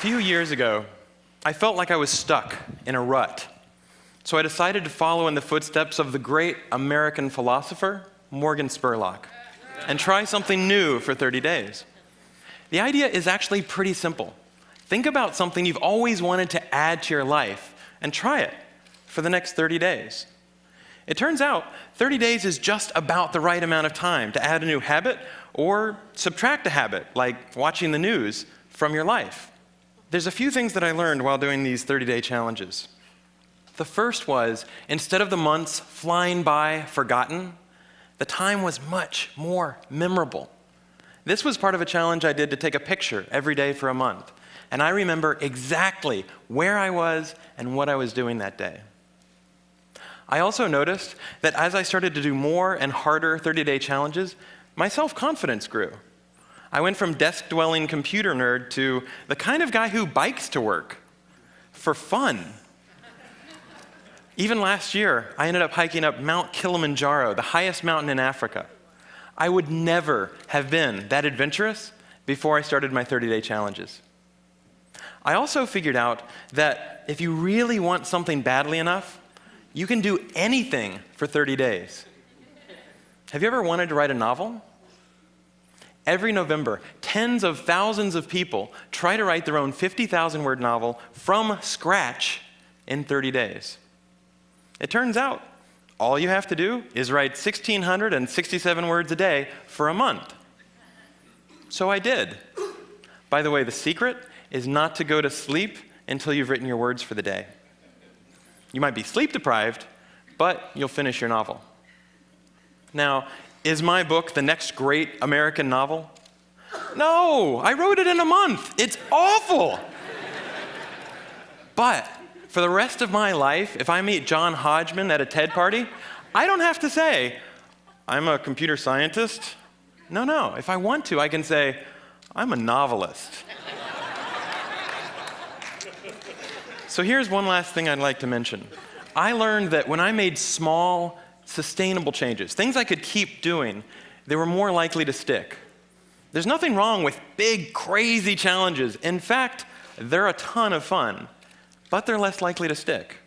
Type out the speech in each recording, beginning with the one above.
few years ago, I felt like I was stuck in a rut. So I decided to follow in the footsteps of the great American philosopher, Morgan Spurlock, and try something new for 30 days. The idea is actually pretty simple. Think about something you've always wanted to add to your life and try it for the next 30 days. It turns out 30 days is just about the right amount of time to add a new habit or subtract a habit, like watching the news, from your life. There's a few things that I learned while doing these 30-day challenges. The first was, instead of the months flying by forgotten, the time was much more memorable. This was part of a challenge I did to take a picture every day for a month, and I remember exactly where I was and what I was doing that day. I also noticed that as I started to do more and harder 30-day challenges, my self-confidence grew. I went from desk-dwelling computer nerd to the kind of guy who bikes to work for fun. Even last year, I ended up hiking up Mount Kilimanjaro, the highest mountain in Africa. I would never have been that adventurous before I started my 30-day challenges. I also figured out that if you really want something badly enough, you can do anything for 30 days. Have you ever wanted to write a novel? Every November, tens of thousands of people try to write their own 50,000-word novel from scratch in 30 days. It turns out, all you have to do is write 1,667 words a day for a month. So I did. By the way, the secret is not to go to sleep until you've written your words for the day. You might be sleep deprived, but you'll finish your novel. Now, is my book the next great American novel? No, I wrote it in a month. It's awful. But for the rest of my life, if I meet John Hodgman at a TED party, I don't have to say, I'm a computer scientist. No. If I want to, I can say, I'm a novelist. So here's one last thing I'd like to mention. I learned that when I made small, sustainable changes, things I could keep doing, they were more likely to stick. There's nothing wrong with big, crazy challenges. In fact, they're a ton of fun, but they're less likely to stick.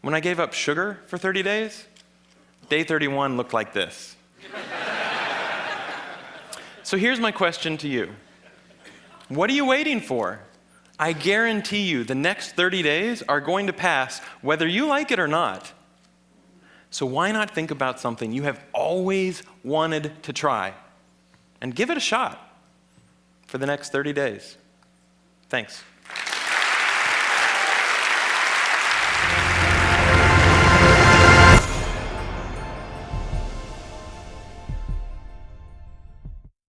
When I gave up sugar for 30 days, day 31 looked like this. So here's my question to you. What are you waiting for? I guarantee you the next 30 days are going to pass whether you like it or not. So why not think about something you have always wanted to try and give it a shot for the next 30 days? Thanks.